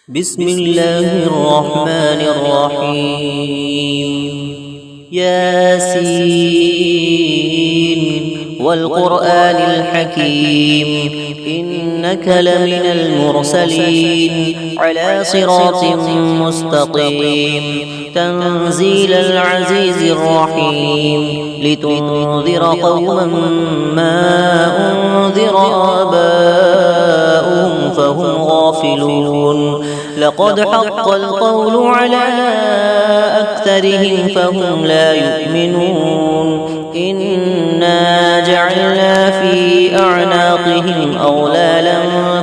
بسم الله الرحمن الرحيم ياسين والقرآن الحكيم إنك لمن المرسلين على صراط مستقيم تنزيل العزيز الرحيم لتنذر قوما ما أنذر آباؤهم فهم غافلون لقد حق القول على أكثرهم فهم لا يؤمنون إنا جعلنا في أعناقهم أغلالا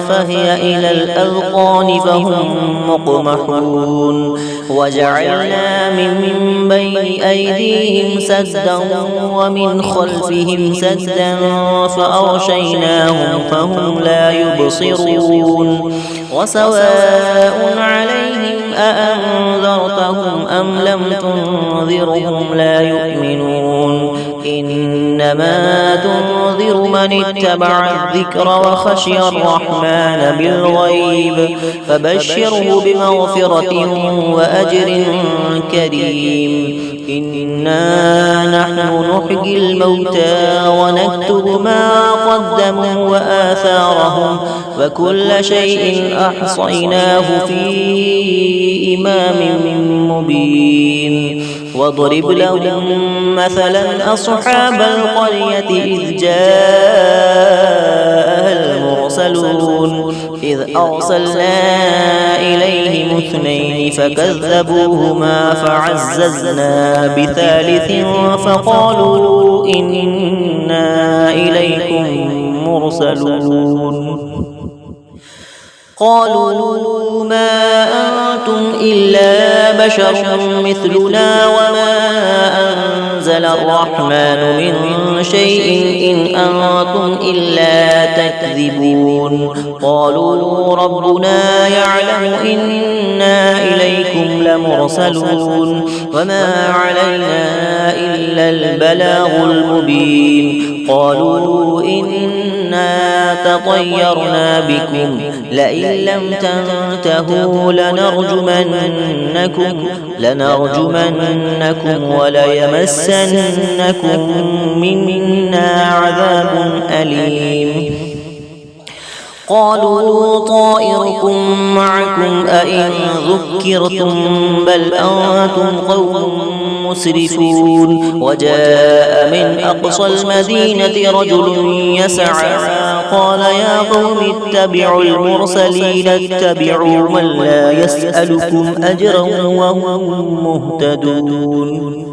فهي إلى الأذقان فهم مقمحون وجعلنا من بين أيديهم سدا ومن خلفهم سدا فأغشيناهم فهم لا يبصرون وسواء عليهم أأنذرتهم أم لم تنذرهم لا يؤمنون إنما تنذر من اتبع الذكر وخشي الرحمن بالغيب فبشره بمغفرة وأجر كريم إنا نحن نحيي الموتى ونكتب ما قدموا وآثارهم وكل شيء أحصيناه في إمام مبين واضرب لهم مثلا أصحاب القرية إذ جاءها المرسلون إذ أرسلنا إليهم اثنين فكذبوهما فعززنا بثالث فقالوا إنا إليكم مرسلون قالوا ما أنتم إلا بشر مثلنا وما أنزل الرحمن من شيء إن أنتم إلا تكذبون قالوا ربنا يعلم إنا إليكم لمرسلون وما علينا إلا البلاغ المبين قالوا إنا تطيرنا بكم لئن لم تنتهوا لنرجمنكم وليمسنكم منا عذاب أليم قالوا طائركم معكم أئن ذكرتم بل أنتم قوم مسرفون وجاء من أقصى المدينة رجل يسعى قال يا قوم اتبعوا المرسلين اتبعوا من لا يسألكم أجرا وهم مهتدون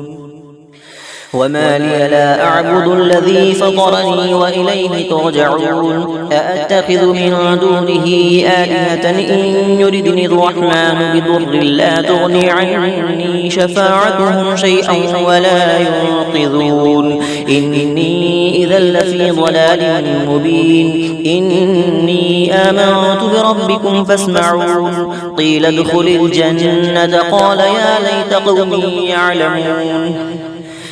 وما لي لا أعبد الذي فطرني وإليه ترجعون أأتخذ من دونه آلهة إن يردني الرحمن بضر لا تغني عني شفاعتهم شيئا ولا ينقذون إني إذا لفي ضلال مبين إني آمنت بربكم فاسمعون قيل ادخل الجنة قال يا ليت قومي يعلمون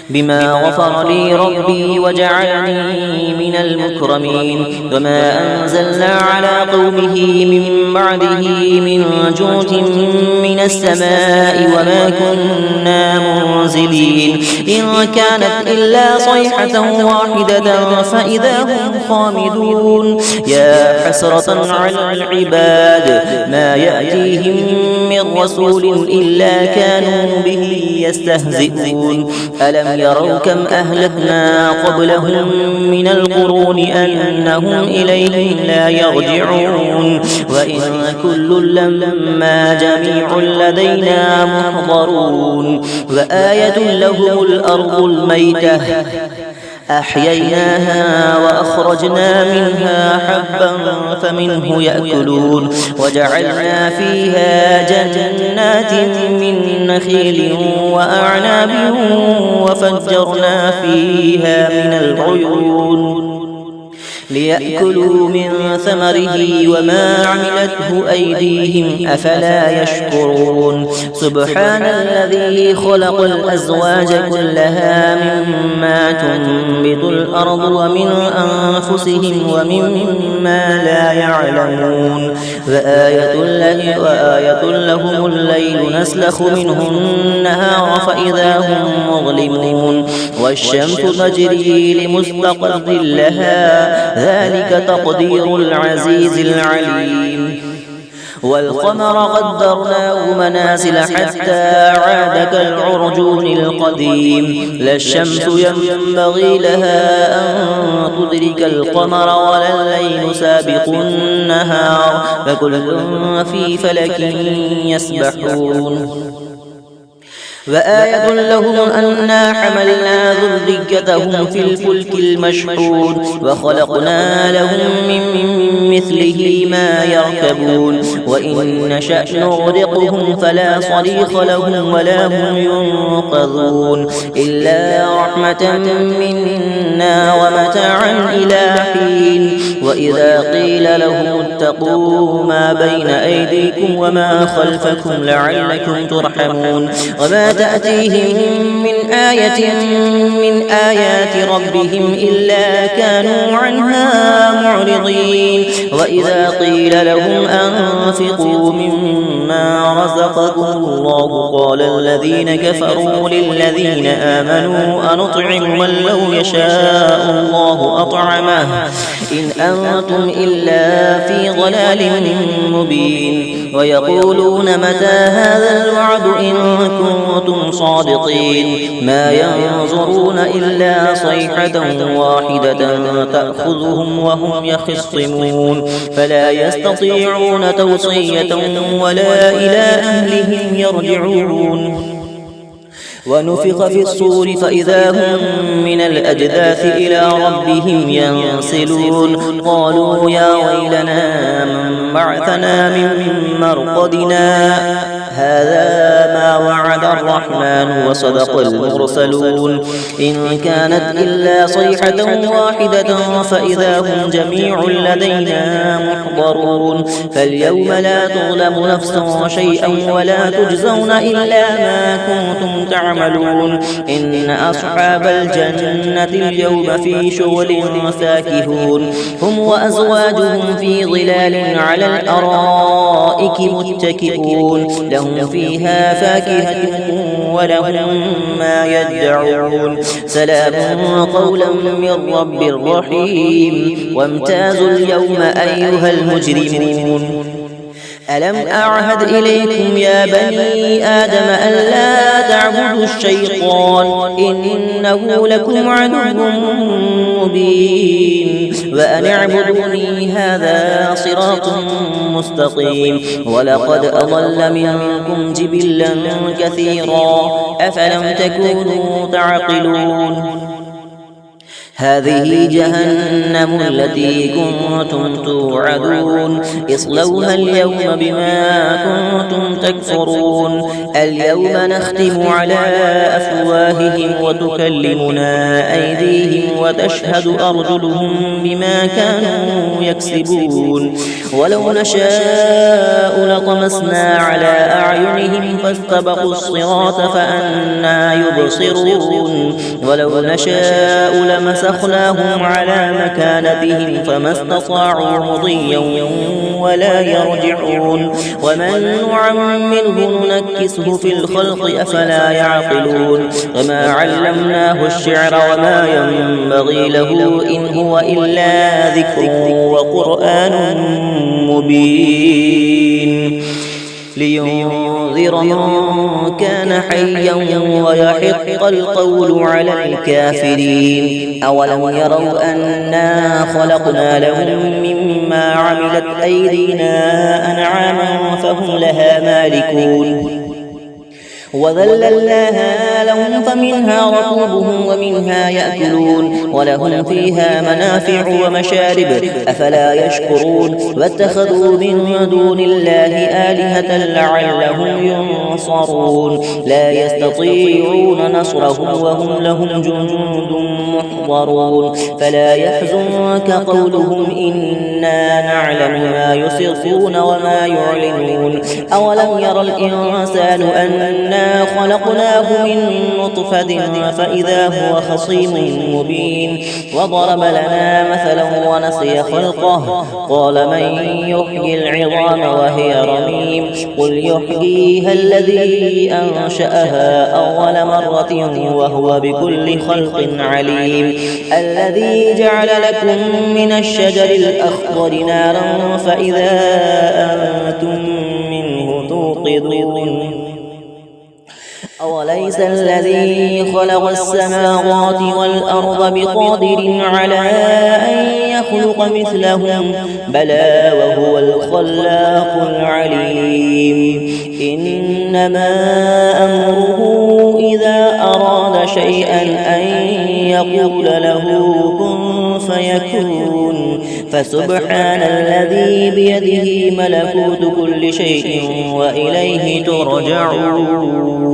بما غفر لي ربي وجعلني من المكرمين وما أنزلنا على قومه من بعده من جود من السماء وما كنا منزلين إن كانت إلا صيحة واحدة فإذا هم خامدون يا حسرة على العباد ما يأتيهم من رسول إلا كانوا به يستهزئون ألم يروا كم أهلكنا قبلهم من القرون أنهم إليهم لا يرجعون وإن كل لما جميع لدينا محضرون وآية لهم الأرض الميتة أحييناها وأخرجنا منها حبا فمنه يأكلون وجعلنا فيها جنات من نخيل وأعناب وفجرنا فيها من العيون ليأكلوا من ثمره وما عملته أيديهم أفلا يشكرون سبحان الذي خلق الأزواج كلها مما تنبت الأرض ومن أنفسهم ومما لا يعلمون وآية لهم الليل نسلخ منه النهار فإذا هم مظلمون والشمس تجري لمستقر لها ذلك تقدير العزيز العليم والقمر قدرناه منازل حتى عاد كالعرجون القديم لا الشمس ينبغي لها أن تدرك القمر ولا الليل سابق النهار فكل في فلك يسبحون وآية لهم أنا حملنا ذريتهم في الفلك المشحون وخلقنا لهم من مثله ما يركبون وإن نشأ نغرقهم فلا صريخ لهم ولا هم ينقذون إلا رحمة منا ومتاعا إلى حين وإذا قيل لهم اتقوا ما بين أيديكم وما خلفكم لعلكم ترحمون وما تأتيهم من آية من آيات ربهم إلا كانوا عنها معرضين وإذا قيل لهم أنفقوا مما رزقكم الله قال الذين كفروا للذين آمنوا أنطعم من لو يشاء الله أطعمه إن أنتم إلا في ضلال مبين ويقولون متى هذا الوعد إن كنتم صادقين ما ينظرون إلا صيحة واحدة تأخذهم وهم يخصمون فلا يستطيعون توصية ولا إلى أهلهم يرجعون ونفخ في الصور فإذا هم من الأجداث إلى ربهم ينسلون قالوا يا ويلنا من بعثنا من مرقدنا هذا ما وعد الرحمن وصدق المرسلون إن كانت إلا صيحة واحدة فإذا هم جميع لدينا محضرون فاليوم لا تظلم نفس شيئا ولا تجزون إلا ما كنتم تعملون إن أصحاب الجنة اليوم في شغل فاكهون هم وأزواجهم في ظلال على الأرائك متكئون لهم فيها فاكهة ولهم ما يدعون سلام قولا من رب رحيم وامتازوا اليوم أيها المجرمون ألم أعهد إليكم يا بني آدم ألا تعبدوا الشيطان إنه لكم عدو مبين وأن اعبدوني هذا صراط مستقيم ولقد أضل منكم جبلا كثيرا أفلم تكونوا تعقلون هذه جهنم التي كنتم توعدون اصلوها اليوم بما كنتم تكفرون اليوم نختم على أفواههم وتكلمنا أيديهم وتشهد أرجلهم بما كانوا يكسبون ولو نشاء لطمسنا على أعينهم فاستبقوا الصراط فأنى يبصرون ولو نشاء لمسخناهم على مكانتهم فما استطاعوا مضيا ولا يرجعون ومن نعمره ننكسه في الخلق أفلا يعقلون وما علمناه الشعر وما ينبغي له إن هو إلا ذكر وقرآن مبين لينذر من كان حيا ويحق القول على الكافرين أولم يروا أنا خلقنا لهم مما عملت أيدينا أنعاما فهم لها مالكون وذللناها لهم فمنها ركوبهم ومنها يأكلون ولهم فيها منافع ومشارب أفلا يشكرون واتخذوا من دون الله آلهة لعلهم ينصرون لا يستطيعون نصرهم وهم لهم جند محضرون فلا يحزنك قولهم إنا نعلم ما يسرون وما يعلنون أولم ير الإنسان أنا خلقناه من نطفة فإذا هو خصيم مبين وضرب لنا مثلا ونسي خلقه قال من يحيي العظام وهي رميم قل يحييها الذي أنشأها أول مرة وهو بكل خلق عليم الذي جعل لكم من الشجر الأخضر نارا فإذا أنتم منه توقدون أوليس الذي خلق السماوات والأرض بقادر على أن يخلق مثلهم بلى وهو الخلاق العليم إنما أمره إذا أراد شيئا أن يقول له كن فيكون فسبحان الذي بيده ملكوت كل شيء وإليه ترجعون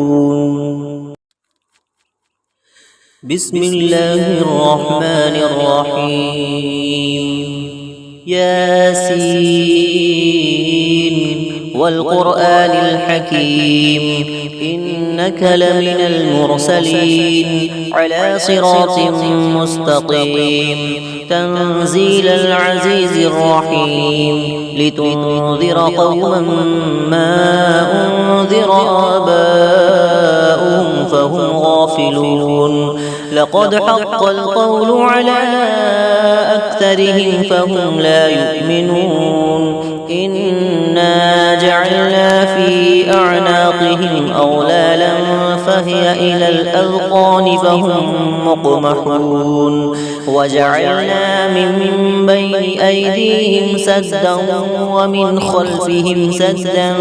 بسم الله الرحمن الرحيم ياسين والقرآن الحكيم إنك لمن المرسلين على صراط مستقيم تنزيل العزيز الرحيم لتنذر قوما ما أنذر آباؤهم فهم غافلون لقد حق القول على أكثرهم فهم لا يؤمنون إنا جعلنا في أعناقهم أغلالا فهي إلى الأذقان فهم مقمحون وجعلنا من بين أيديهم سدا ومن خلفهم سدا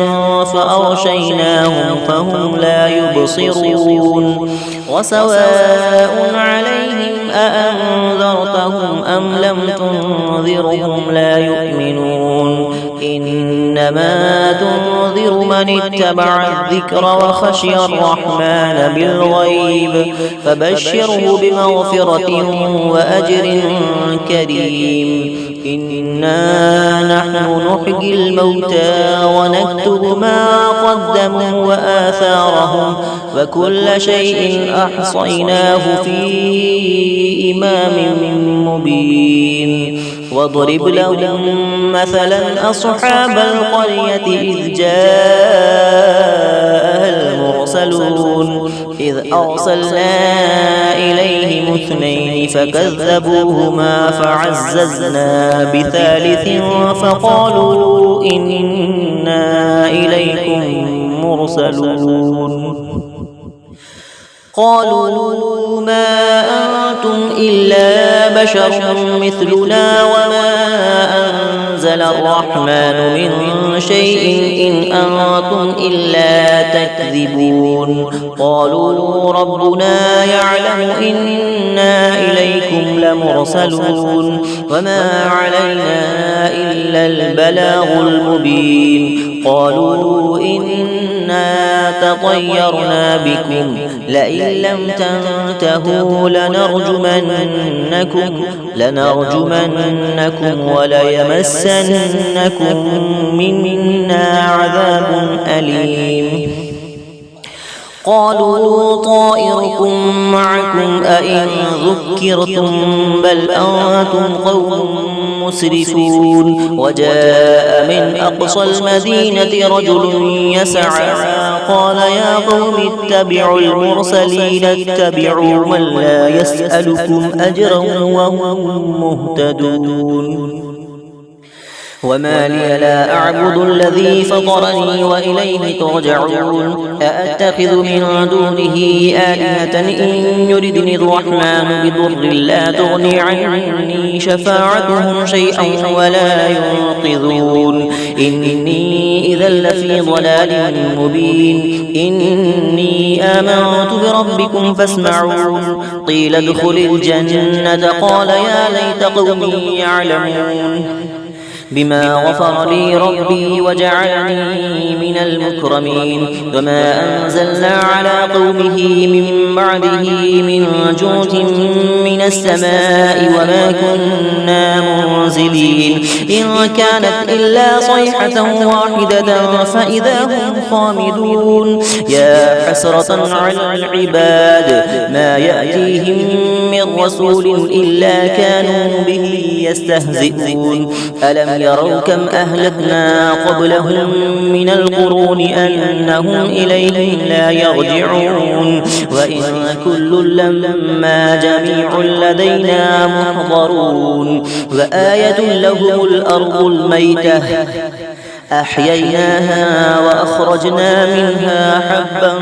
فأغشيناهم فهم لا يبصرون وسواء عليهم أأنذرتهم أم لم تنذرهم لا يؤمنون إنما تنذر من اتبع الذكر وخشي الرحمن بالغيب فبشره بمغفرة وأجر كريم إنا نحن نحيي الموتى ونكتب ما قدموا وآثارهم وكل شيء أحصيناه في إمام مبين واضرب لهم مثلا أصحاب القرية إذ جاءها المرسلون إذ أرسلنا إليهم اثنين فكذبوهما فعززنا بثالث فقالوا إنا إليكم مرسلون قالوا ما أنتم إلا بشر مثلنا وما أنزل الرحمن من شيء إن أنتم إلا تكذبون قالوا ربنا يعلم إنا إليكم لمرسلون وما علينا إلا البلاغ المبين قالوا إنا تطيرنا بكم لئن لم تنتهوا لنرجمنكم وليمسنكم منا عذاب أليم قالوا طائركم معكم أئن ذكرتم بل أنتم قوم مسرفون وجاء من أقصى المدينة رجل يسعى قال يا قوم اتبعوا المرسلين اتبعوا من لا يسألكم أجرا وهم مهتدون وما لي لا أعبد الذي فطرني وإليه ترجعون أأتخذ من دونه آلهة إن يردني الرحمن بضر لا تغني عني شفاعتهم شيئا ولا ينقذون إني إذا لفي ضلال مبين إني آمنت بربكم فاسمعون قيل ادخل الجنة قال يا ليت قومي يعلمون بما غفر لي ربي وجعلني من المكرمين وما أنزلنا على قومه من بعده من جود من السماء وما كنا منزلين إن كانت إلا صيحة واحدة فإذا هم خامدون يا حسرة على العباد ما يأتيهم من رسول إلا كانوا به يستهزئون ألم يروا كم أهلكنا قبلهم من القرون أنهم إليهم لا يرجعون وإن كل لما جميع لدينا محضرون وآية لهم الأرض الميتة أحييناها وأخرجنا منها حبا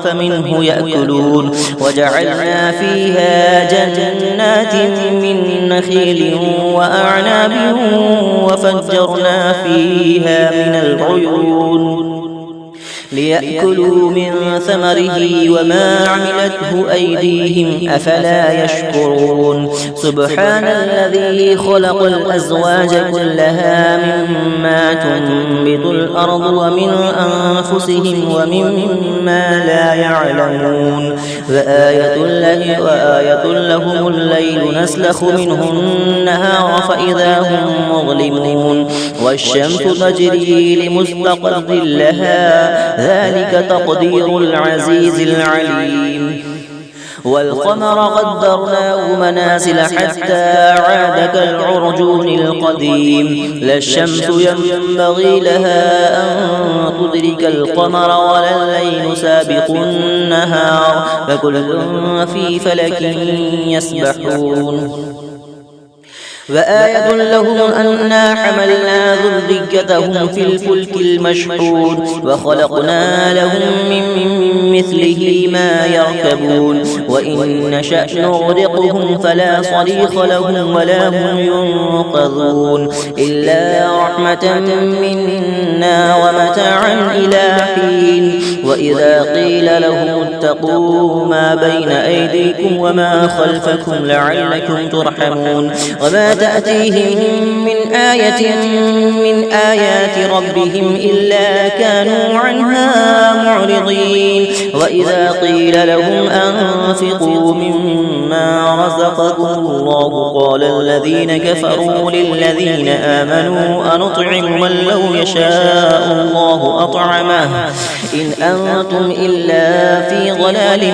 فمنه يأكلون وجعلنا فيها جنات من نخيل وأعناب وفجرنا فيها من العيون ليأكلوا من ثمره وما عملته أيديهم أفلا يشكرون سبحان الذي خلق الأزواج كلها مما تنبت الأرض ومن أنفسهم ومما لا يعلمون وآية لهم الليل نسلخ منه النهار فإذا هم مظلمون والشمس تجري لمستقر لها ذلك تقدير العزيز العليم والقمر قدرناه منازل حتى عاد كالعرجون القديم لا الشمس ينبغي لها أن تدرك القمر ولا الليل سابق النهار فكل في فلك يسبحون وآية لهم أنا حملنا ذريتهم في الفلك المشحون وخلقنا لهم من مثله ما يركبون وإن نشأ نغرقهم فلا صريخ لهم ولا هم ينقذون إلا رحمة منا ومتاعا إلى حين وإذا قيل لهم اتقوا ما بين أيديكم وما خلفكم لعلكم ترحمون وما تأتيهم من آية من آيات ربهم إلا كانوا عنها معرضين وإذا قيل لهم أنفقوا مما رزقكم الله قال الذين كفروا للذين آمنوا أنطعم من لو يشاء الله أطعمه إن أنتم إلا في ضلال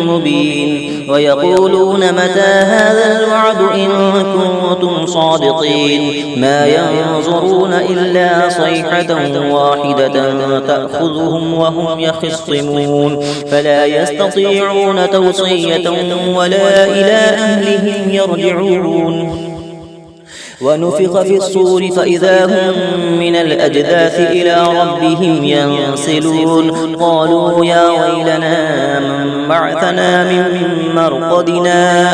مبين ويقولون متى هذا الوعد إن كنتم صادقين ما ينظرون إلا صيحة واحدة تأخذهم وهم يخصمون فلا يستطيعون توصية ولا إلى أهلهم يرجعون ونفخ في الصور فإذا هم من الأجداث إلى ربهم ينسلون قالوا يا ويلنا من بعثنا من مرقدنا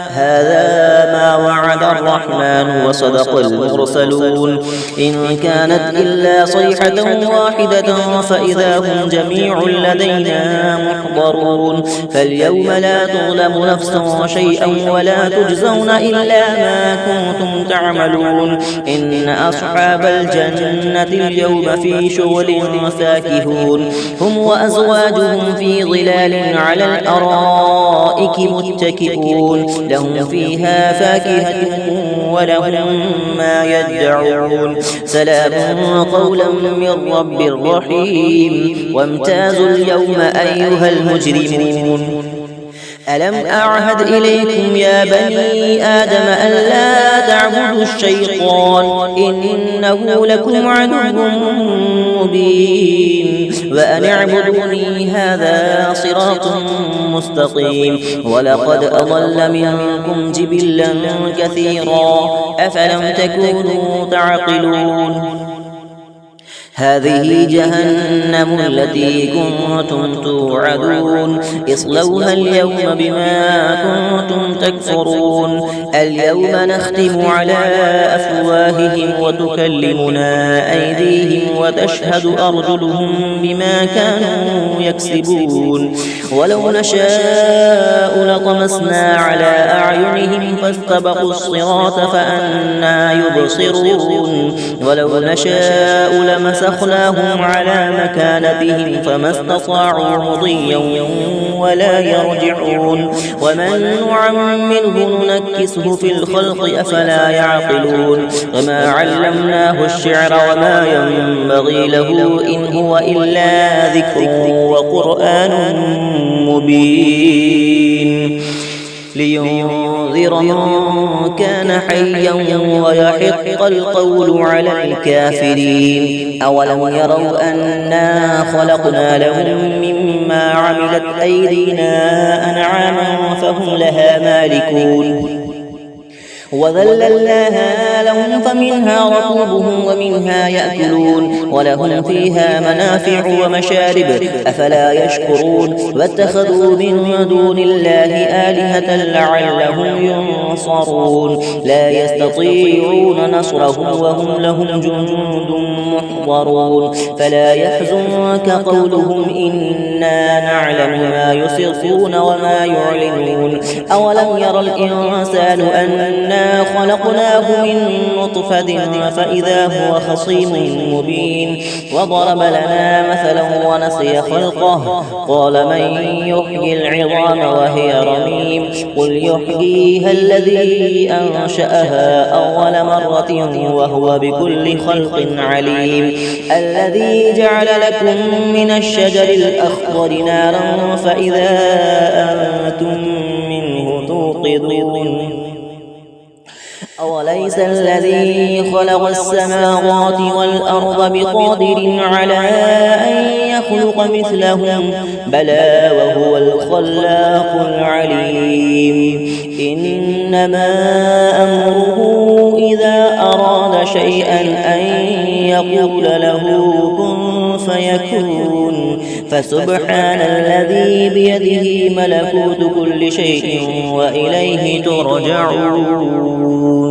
هذا ما وعد الرحمن وصدق المرسلون إن كانت إلا صيحة واحدة فإذا هم جميع لدينا محضرون فاليوم لا تظلم نفس شيئا ولا تجزون إلا ما كنتم تعملون إن أصحاب الجنة اليوم في شغل فاكهون هم وأزواجهم في ظلال على الأرائك متكئون لهم فيها فاكهة ولهم ما يدعون سلام قولا من رب رحيم وامتازوا اليوم أيها المجرمون ألم أعهد إليكم يا بني آدم ألا تعبدوا الشيطان إنه لكم عدو مبين وأن اعبدوني هذا صراط مستقيم ولقد أضل منكم جبلا كثيرا أفلم تكونوا تعقلون هذه جهنم التي كنتم توعدون اصلوها اليوم بما كنتم تكفرون اليوم نختم على أفواههم وتكلمنا أيديهم وتشهد أرجلهم بما كانوا يكسبون ولو نشاء لطمسنا على أعينهم فاستبقوا الصراط فأنى يبصرون ولو نشاء لمسخناهم على مكانتهم فما استطاعوا مضيا ولا يرجعون ومن نعمره ننكسه في الخلق أفلا يعقلون وما علمناه الشعر وما ينبغي له إن هو إلا ذكر وقرآن مبين لينذر من كان حيا ويحق القول على الكافرين أولم يروا أنا خلقنا لهم مما عملت أيدينا أنعاما فهم لها مالكون وذللناها لهم فمنها ركوبهم ومنها يأكلون ولهم فيها منافع ومشارب أفلا يشكرون واتخذوا من دون الله آلهة لعلهم ينصرون لا يستطيعون نصرهم وهم لهم جند محضرون فلا يحزنك قولهم إنا نعلم ما يسرون وما يعلنون أولم يرى الإنسان أنا خلقناه من نطفة فإذا هو خصيم مبين وضرب لنا مثلا ونسي خلقه قال من يحيي العظام وهي رميم قل يحييها الذي أنشأها أول مرة وهو بكل خلق عليم الذي جعل لكم من الشجر الأخضر نارا فإذا أنتم منه توقدون أوليس الذي خلق السماوات والأرض بقادر على أن يخلق مثلهم بلى وهو الخلاق العليم إنما أمره إذا أراد شيئا أن يقول له كن فيكون فسبحان الذي بيده ملكوت كل شيء وإليه ترجعون